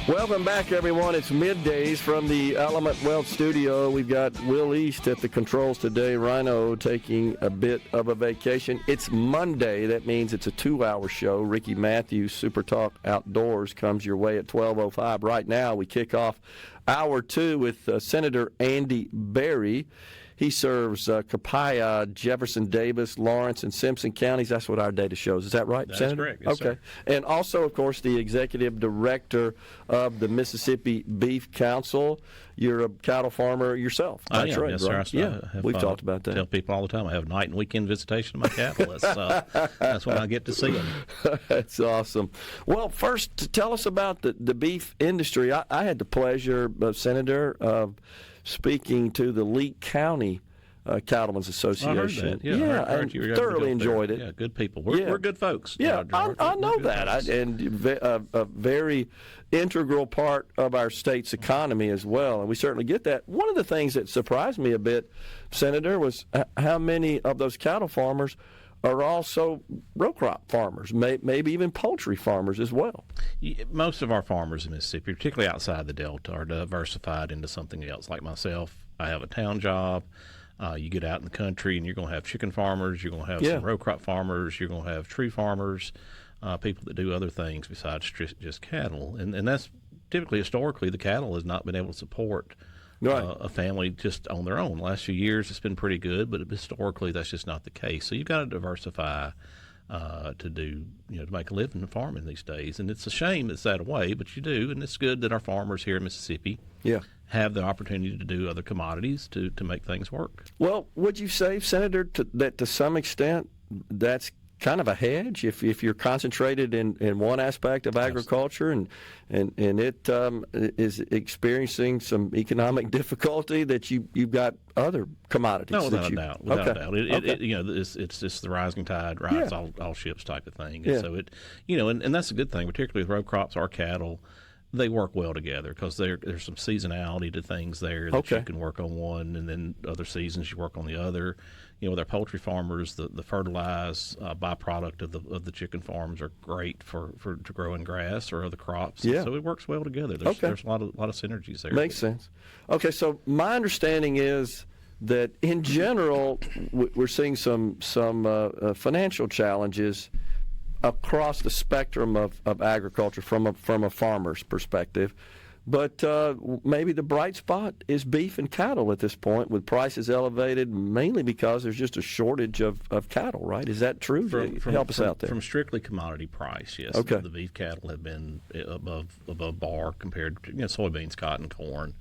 Welcome back, everyone. It's Middays from the Element Wealth Studio. We've got Will East at the controls today. Rhino taking a bit of a vacation. It's Monday. That means it's a 2-hour show. Ricky Matthews, SuperTalk Outdoors, comes your way at 12:05. Right now, we kick off Hour 2 with Senator Andy Berry. He serves Copiah, Jefferson Davis, Lawrence, and Simpson counties. That's what our data shows. Is that right, That's Senator? correct. Yes, okay. Sir. And also, of course, the executive director of the Mississippi Beef Council. You're a cattle farmer yourself. That's right. Yes, right? sir. Yeah, we've talked about that. Tell people all the time I have night and weekend visitation of my cattle. That's when I get to see them. That's awesome. Well, first, tell us about the beef industry. I had the pleasure, Senator, of speaking to the Leake County Cattlemen's Association. I heard that. I thoroughly enjoyed it. Yeah, good people. We're good folks. Yeah, I know that. And a very integral part of our state's economy as well, and we certainly get that. One of the things that surprised me a bit, Senator, was how many of those cattle farmers are also row crop farmers, maybe even poultry farmers as well. Most of our farmers in Mississippi, particularly outside the Delta, are diversified into something else. Like myself, I have a town job. You get out in the country and you're going to have chicken farmers, you're going to have some row crop farmers, you're going to have tree farmers, people that do other things besides just cattle. And that's typically, historically, the cattle has not been able to support a family just on their own. The last few years it's been pretty good, but historically that's just not the case. So you've got to diversify to make a living farming these days. And it's a shame it's that way, but you do, and it's good that our farmers here in Mississippi have the opportunity to do other commodities to make things work. Well, would you say, Senator, that to some extent that's kind of a hedge if you're concentrated in one aspect of agriculture and it is experiencing some economic difficulty, that you've got other commodities? No, without a doubt. Without a doubt. It's just the rising tide rises all ships type of thing. And so and that's a good thing, particularly with row crops or cattle. They work well together because there's some seasonality to things there that you can work on one, and then other seasons you work on the other. With our poultry farmers, the fertilized byproduct of the chicken farms are great for growing grass or other crops. Yeah. So it works well together. There's a lot of synergies there. Makes sense. Okay, so my understanding is that in general we're seeing some financial challenges across the spectrum of agriculture from a farmer's perspective. But maybe the bright spot is beef and cattle at this point, with prices elevated mainly because there's just a shortage of cattle, right? Is that true? Help us out there. From strictly commodity price, yes. Okay. The beef cattle have been above bar compared to soybeans, cotton, corn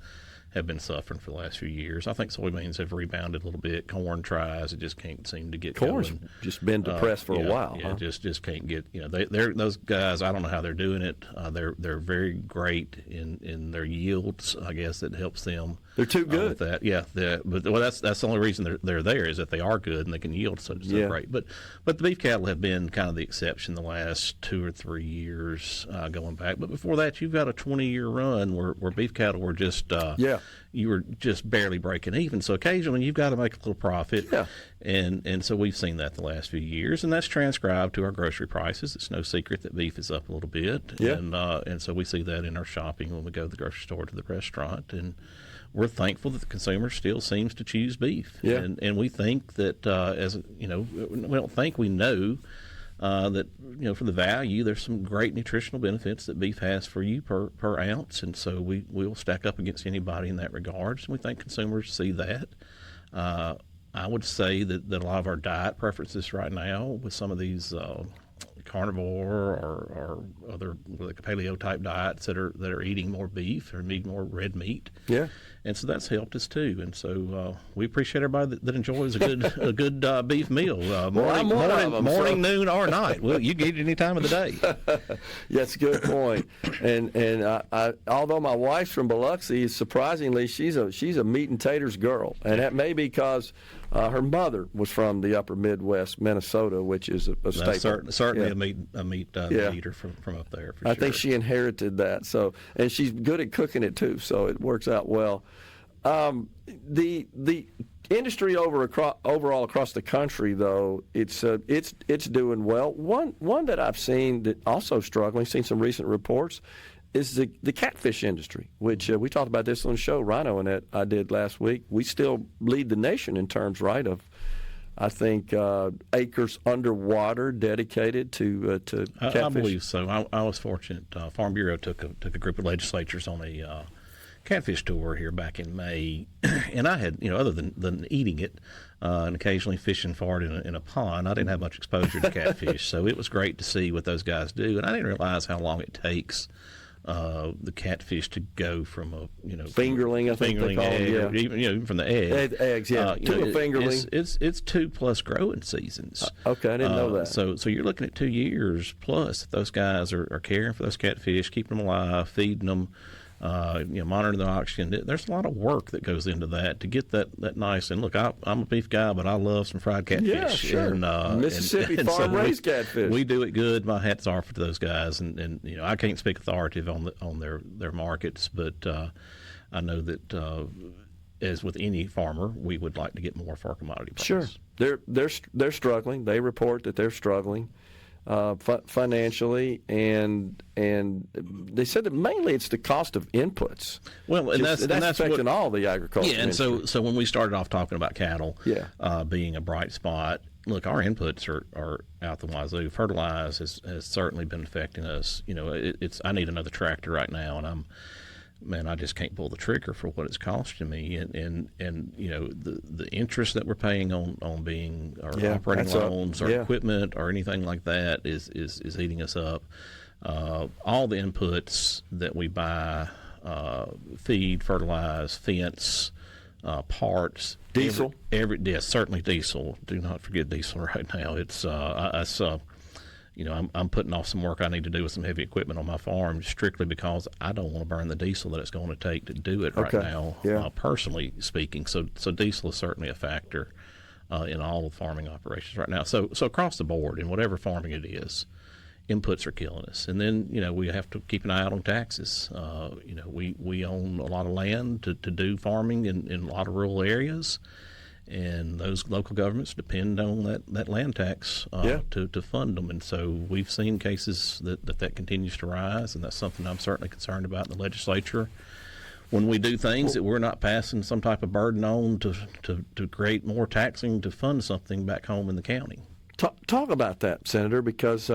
have been suffering for the last few years. I think soybeans have rebounded a little bit. Corn tries, it just can't seem to get Corn's going. Just been depressed for a while. Yeah, just can't get. They're those guys. I don't know how they're doing it. They're very great in their yields. I guess it helps them. They're too good. With that, yeah. That's the only reason they're there, is that they are good and they can yield so great. But the beef cattle have been kind of the exception the last 2 or 3 years going back. But before that, you've got a 20-year run where beef cattle were just you were just barely breaking even. So occasionally you've got to make a little profit. Yeah. And so we've seen that the last few years, and that's transcribed to our grocery prices. It's no secret that beef is up a little bit. Yeah. And so we see that in our shopping when we go to the grocery store, to the restaurant, and we're thankful that the consumer still seems to choose beef. Yeah. And we think that we don't think, we know that for the value, there's some great nutritional benefits that beef has for you per ounce, and so we will stack up against anybody in that regard. And we think consumers see that. I would say that a lot of our diet preferences right now, with some of these carnivore or other like paleo type diets that are eating more beef or eating more red meat. Yeah. And so that's helped us too. And so we appreciate everybody that enjoys a good beef meal. Morning, noon, or night. Well, you can eat it any time of the day. That's a good point. And I although my wife's from Biloxi, surprisingly she's a meat and taters girl, and that may be because her mother was from the upper Midwest, Minnesota, which is a staple. Certainly a meat eater from up there. I think she inherited that. So, and she's good at cooking it too, so it works out well. The industry overall across the country, though, it's doing well. One that I've seen that also struggling, seen some recent reports, is the catfish industry, which we talked about this on the show, Rhino, and that I did last week. We still lead the nation in terms, right, of I think acres underwater dedicated to catfish. I believe so. I was fortunate. Farm Bureau took a group of legislators on a catfish tour here back in May, and I had, other than eating it and occasionally fishing for it in a pond, I didn't have much exposure to catfish. So it was great to see what those guys do, and I didn't realize how long it takes the catfish to go from a fingerling, I think they call them, even from the egg. Eggs, yeah, to a fingerling. It's 2+ growing seasons. Okay, I didn't know that. So you're looking at 2 years plus that those guys are caring for those catfish, keeping them alive, feeding them. Monitoring the oxygen. There's a lot of work that goes into that to get that nice. And look, I'm a beef guy, but I love some fried catfish. Yeah, sure. And, Mississippi farm-raised catfish. We do it good. My hats off to those guys. And I can't speak authoritative on their markets, but I know that as with any farmer, we would like to get more for our commodity prices. Sure, they're struggling. They report that they're struggling. Financially, and they said that mainly it's the cost of inputs. Well, and that's affecting all the agriculture. Yeah, and industry. so when we started off talking about cattle, being a bright spot, look, our inputs are out the wazoo. Fertilize has certainly been affecting us. I need another tractor right now, and I just can't pull the trigger for what it's costing me, and the interest that we're paying on being our operating loans or equipment or anything like that is eating us up. All the inputs that we buy, feed, fertilize, fence, parts, diesel. Certainly diesel. Do not forget diesel right now. It's I'm putting off some work I need to do with some heavy equipment on my farm strictly because I don't want to burn the diesel that it's going to take to do it right now, personally speaking. So diesel is certainly a factor in all the farming operations right now. So across the board, in whatever farming it is, inputs are killing us. And then, we have to keep an eye out on taxes. We own a lot of land to do farming in a lot of rural areas. And those local governments depend on that land tax to fund them. And so we've seen cases that continues to rise, and that's something I'm certainly concerned about in the legislature. When we do things that we're not passing some type of burden on to create more taxing to fund something back home in the county. Talk about that, Senator, because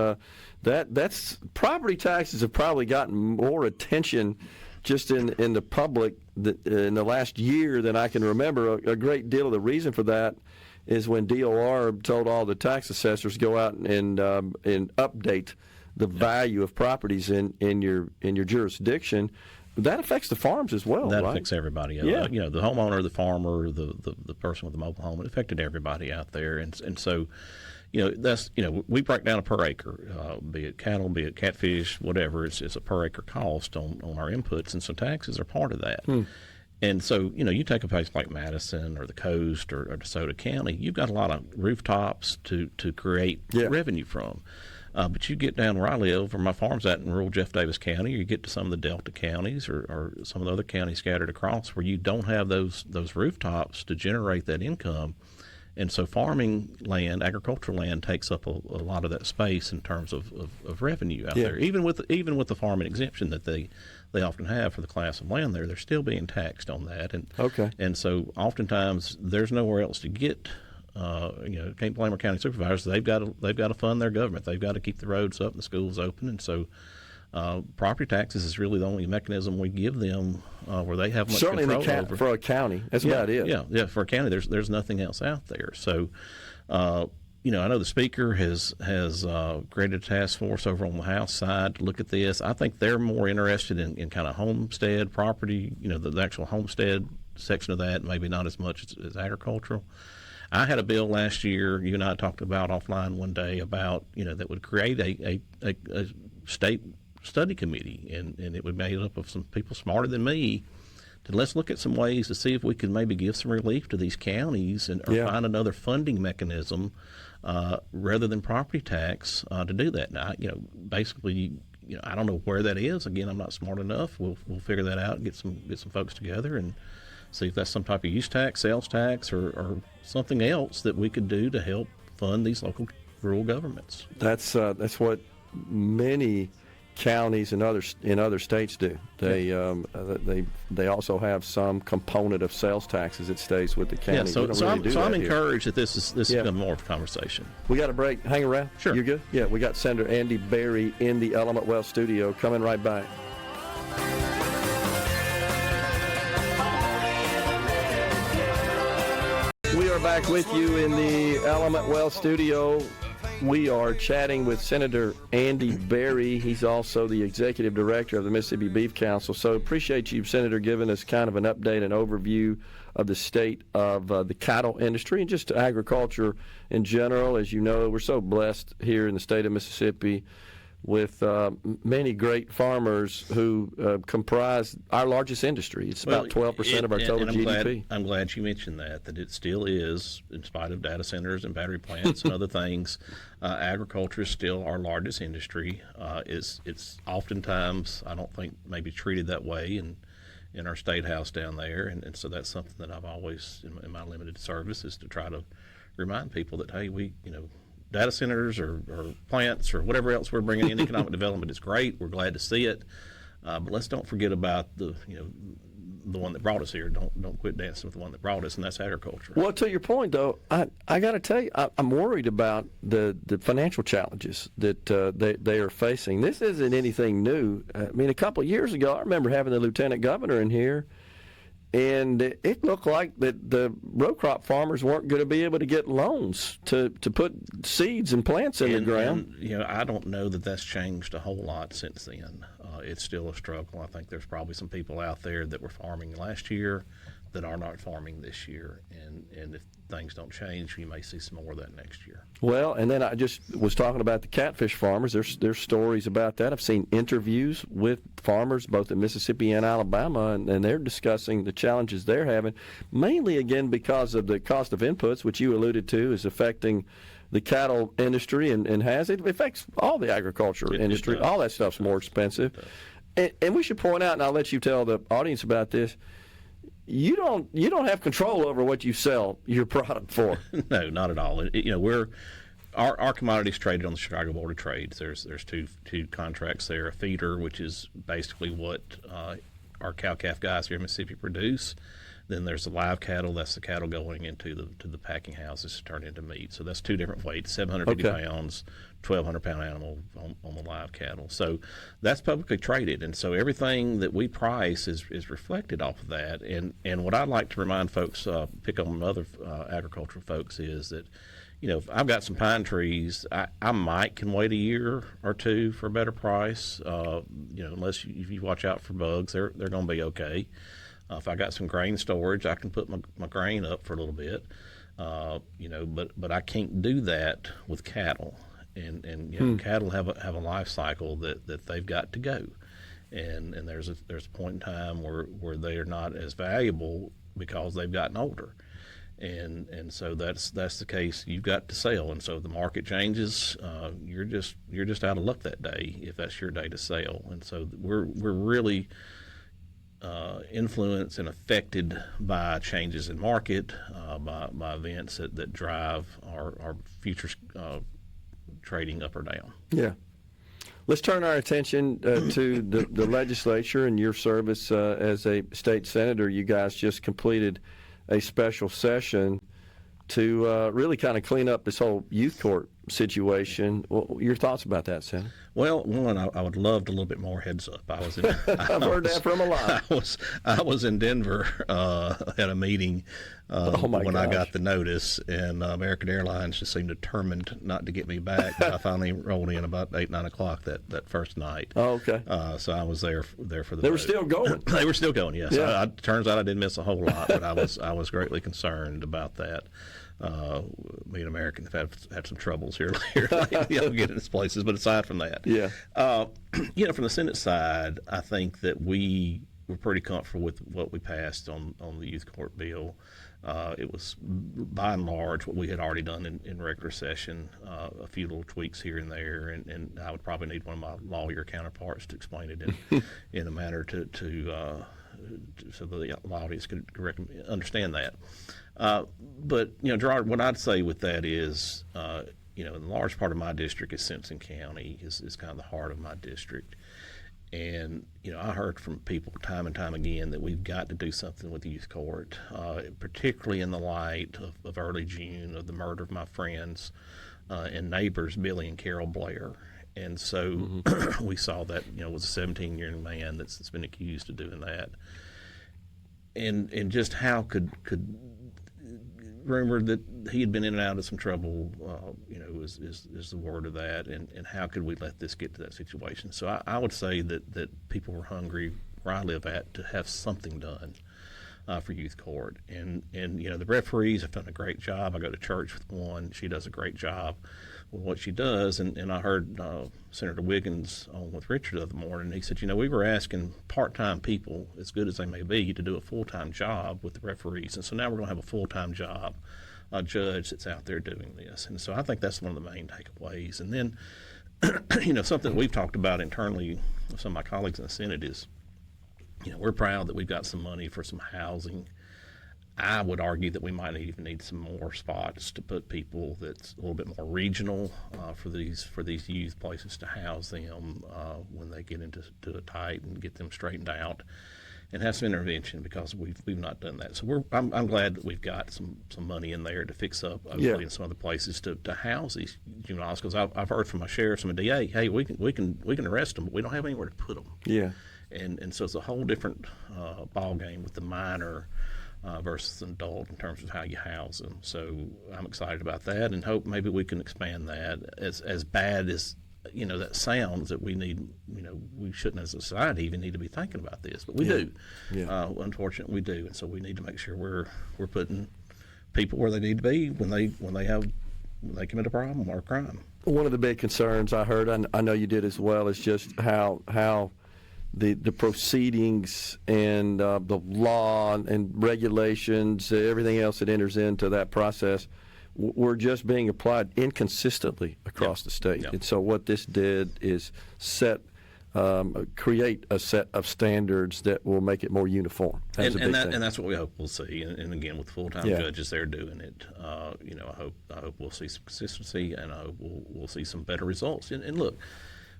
that's property taxes have probably gotten more attention just in the public in the last year than I can remember. A great deal of the reason for that is when DOR told all the tax assessors go out and update the value of properties in your jurisdiction. That affects the farms as well. That right? affects everybody. Yeah. The homeowner, the farmer, the person with the mobile home. It affected everybody out there, and so. That's we break down a per acre, be it cattle, be it catfish, whatever. It's a per acre cost on our inputs, and so taxes are part of that. And so you take a place like Madison or the Coast or DeSoto County, you've got a lot of rooftops to create revenue from. But you get down where I live, where my farm's at in rural Jeff Davis County, or you get to some of the Delta counties or some of the other counties scattered across, where you don't have those rooftops to generate that income. And so farming land, agricultural land, takes up a lot of that space in terms of revenue out there. Even with the farming exemption that they often have for the class of land there, they're still being taxed on that. And so oftentimes there's nowhere else to get. Can't blame our county supervisors. They've got to fund their government. They've got to keep the roads up and the schools open. And so property taxes is really the only mechanism we give them where they have much certainly control over. For a county. That's about it. Yeah. For a county, there's nothing else out there. So, I know the speaker has created a task force over on the House side to look at this. I think they're more interested in kind of homestead property, the actual homestead section of that, maybe not as much as agricultural. I had a bill last year, you and I talked about offline one day about, that would create a state study committee, and it would be made up of some people smarter than me. Let's look at some ways to see if we can maybe give some relief to these counties or find another funding mechanism rather than property tax to do that. Now, basically, I don't know where that is. Again, I'm not smart enough. We'll figure that out and get some folks together and see if that's some type of use tax, sales tax, or something else that we could do to help fund these local rural governments. That's what many counties and other states do. They also have some component of sales taxes that stays with the county. I'm encouraged that this is become more of a conversation. We got a break. Hang around. Sure. You're good? Yeah, we got Senator Andy Berry in the Element Wealth studio. Coming right back. We are back with you in the Element Wealth studio. We are chatting with Senator Andy Berry. He's also the executive director of the Mississippi Beef Council. So appreciate you, Senator, giving us kind of an update and overview of the state of the cattle industry and just agriculture in general. As you know, we're so blessed here in the state of Mississippi with many great farmers who comprise our largest industry. It's about 12% of our total GDP. I'm glad you mentioned that it still is, in spite of data centers and battery plants and other things, agriculture is still our largest industry. It's oftentimes, I don't think, maybe treated that way in our state house down there, and so that's something that I've always, in my limited service, is to try to remind people that, hey, data centers or plants or whatever else we're bringing in economic development is great. We're glad to see it, but let's don't forget about the one that brought us here. Don't quit dancing with the one that brought us, and that's agriculture. Well, to your point, though, I got to tell you, I'm worried about the financial challenges that they are facing. This isn't anything new. I mean, a couple of years ago, I remember having the lieutenant governor in here, and it looked like that the row crop farmers weren't going to be able to get loans to put seeds and plants in the ground. And, I don't know that that's changed a whole lot since then. It's still a struggle. I think there's probably some people out there that were farming last year that are not farming this year. And if things don't change, you may see some more of that next year. Well, and then I just was talking about the catfish farmers. There's stories about that. I've seen interviews with farmers both in Mississippi and Alabama, and they're discussing the challenges they're having, mainly, again, because of the cost of inputs, which you alluded to is affecting the cattle industry and it affects all the agriculture industry. All that stuff's more expensive. And we should point out, and I'll let you tell the audience about this, you don't have control over what you sell your product for. No, not at all. Our commodities traded on the Chicago Board of Trade. There's two contracts there. A feeder, which is basically what our cow-calf guys here in Mississippi produce. Then there's the live cattle. That's the cattle going into the packing houses to turn into meat. So that's two different weights: 750 pounds, 1,200-pound animal on the live cattle. So that's publicly traded, and so everything that we price is reflected off of that. And what I'd like to remind folks, pick on other agricultural folks, is that if I've got some pine trees, I might can wait a year or two for a better price. Unless if you watch out for bugs, they're going to be okay. If I got some grain storage, I can put my grain up for a little bit, but I can't do that with cattle, and cattle have a life cycle that they've got to go, and there's a point in time where they are not as valuable because they've gotten older, and so that's the case. You've got to sell, and so if the market changes, you're just out of luck that day if that's your day to sell, and so we're really influenced and affected by changes in market, by events that drive our future trading up or down. Yeah. Let's turn our attention to the legislature and your service as a state senator. You guys just completed a special session to really kind of clean up this whole youth court situation. Your thoughts about that, Senator? Well, one, I would love a little bit more heads up. I've heard that from a lot. I was in Denver at a meeting when I got the notice, and American Airlines just seemed determined not to get me back. But I finally rolled in about 8, 9 o'clock that first night. Oh, okay. So I was there for the They vote. Were still going. They were still going, yes. Yeah. Turns out I didn't miss a whole lot, but I was greatly concerned about that. Me and Americans have had some troubles here lately, getting into places. But aside from that, from the Senate side, I think that we were pretty comfortable with what we passed on the youth court bill. It was by and large what we had already done in regular session. A few little tweaks here and there, and I would probably need one of my lawyer counterparts to explain it in a manner to so the audience could understand that. But Gerard, what I'd say with that is, a large part of my district is Simpson County, is kind of the heart of my district. And, I heard from people time and time again that we've got to do something with the youth court, particularly in the light of early June, of the murder of my friends and neighbors, Billy and Carol Blair. And so we saw that, was a 17-year man that's been accused of doing that. And just how could rumored that he had been in and out of some trouble, is the word of that, and how could we let this get to that situation? So I would say that people were hungry, rightly of that, to have something done for youth court. And the referees have done a great job. I go to church with one. She does a great job with what she does. And I heard Senator Wiggins on with Richard the other morning. He said, we were asking part-time people, as good as they may be, to do a full-time job with the referees. And so now we're going to have a full-time job judge that's out there doing this. And so I think that's one of the main takeaways. And then, something we've talked about internally with some of my colleagues in the Senate is, we're proud that we've got some money for some housing. I would argue that we might even need some more spots to put people that's a little bit more regional for these youth, places to house them when they get into a tight, and get them straightened out, and have some intervention, because we've not done that. So I'm glad that we've got some money in there to fix up, hopefully, in some other places to house these juveniles. Because I've heard from my sheriffs and my DA, hey, we can arrest them, but we don't have anywhere to put them. Yeah. And so it's a whole different ball game with the minor versus an adult in terms of how you house them. So I'm excited about that, and hope maybe we can expand that. As bad as that sounds, that we need, we shouldn't as a society even need to be thinking about this, but we do. Yeah. Unfortunately, we do, and so we need to make sure we're putting people where they need to be when they commit a problem or a crime. One of the big concerns I heard, I know you did as well, is just how the proceedings and the law and regulations, everything else that enters into that process, were just being applied inconsistently across the state. And so what this did is create a set of standards that will make it more uniform. And that's what we hope we'll see. And again, with full-time judges there doing it, I hope we'll see some consistency, and I hope we'll see some better results. And look,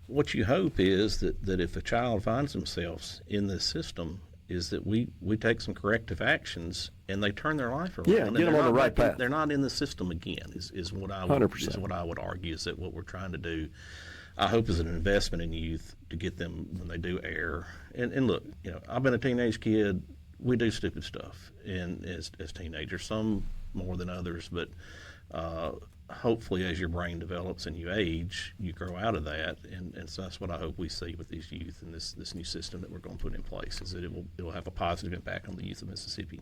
what you hope is that if a child finds themselves in this system, is that we take some corrective actions and they turn their life around. Yeah, get them on the right path. They're not in the system again. Is what I would argue. Is that what we're trying to do? I hope is an investment in youth to get them when they do err. And look, I've been a teenage kid. We do stupid stuff, and as teenagers, some more than others, but. Hopefully, as your brain develops and you age, you grow out of that, and so that's what I hope we see with these youth and this new system that we're going to put in place, is that it will have a positive impact on the youth of Mississippi.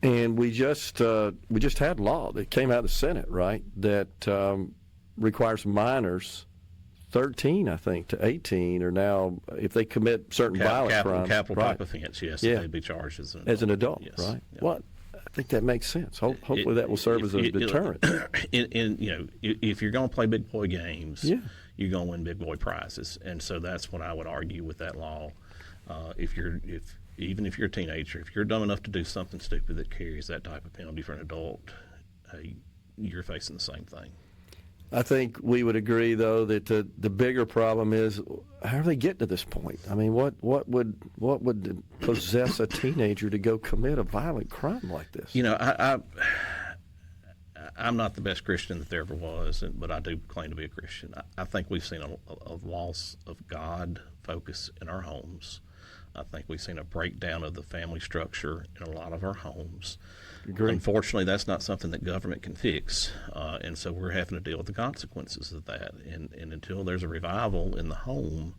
And we just had law that came out of the Senate, right, that requires minors 13, I think, to 18 are now, if they commit certain violent crimes. Capital type offense, yes, they'd be charged as an adult. Yes. Right? Yeah. Well, I think that makes sense. Hopefully that will serve as a deterrent. If you're going to play big boy games, you're going to win big boy prizes, and so that's what I would argue with that law. Even if you're a teenager, if you're dumb enough to do something stupid that carries that type of penalty for an adult, you're facing the same thing. I think we would agree, though, that the bigger problem is, how are they getting to this point? I mean, what would possess a teenager to go commit a violent crime like this? I'm not the best Christian that there ever was, but I do claim to be a Christian. I think we've seen a loss of God focus in our homes. I think we've seen a breakdown of the family structure in a lot of our homes. Agreed. Unfortunately, that's not something that government can fix, and so we're having to deal with the consequences of that. And until there's a revival in the home,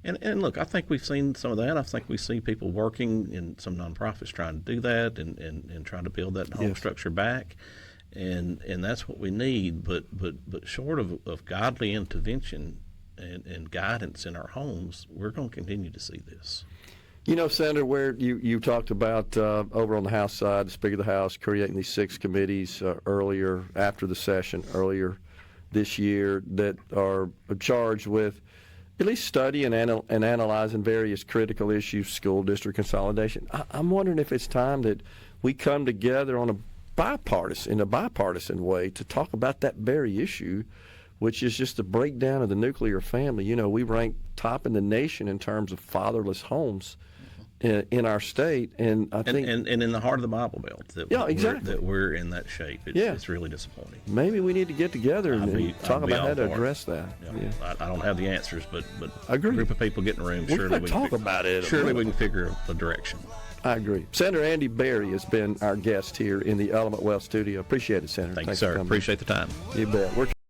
and look, I think we've seen some of that. I think we see people working in some nonprofits trying to do that and trying to build that home structure back, and that's what we need. But short of godly intervention and guidance in our homes, we're going to continue to see this. Senator, where you talked about over on the House side, the Speaker of the House creating these 6 committees earlier this year that are charged with at least studying and analyzing various critical issues, school district consolidation. I'm wondering if it's time that we come together in a bipartisan way to talk about that very issue, which is just the breakdown of the nuclear family. We rank top in the nation in terms of fatherless homes in our state, and I think and in the heart of the Bible Belt that we're in that shape. It's really disappointing. Maybe we need to get together and talk about how to address that. I don't have the answers, but I agree. A group of people get in the room. Surely we can talk about it. Surely we can figure a direction. I agree. Senator Andy Berry has been our guest here in the Element Wealth studio. Appreciate it, Senator. Thank you, sir. Appreciate the time. You bet.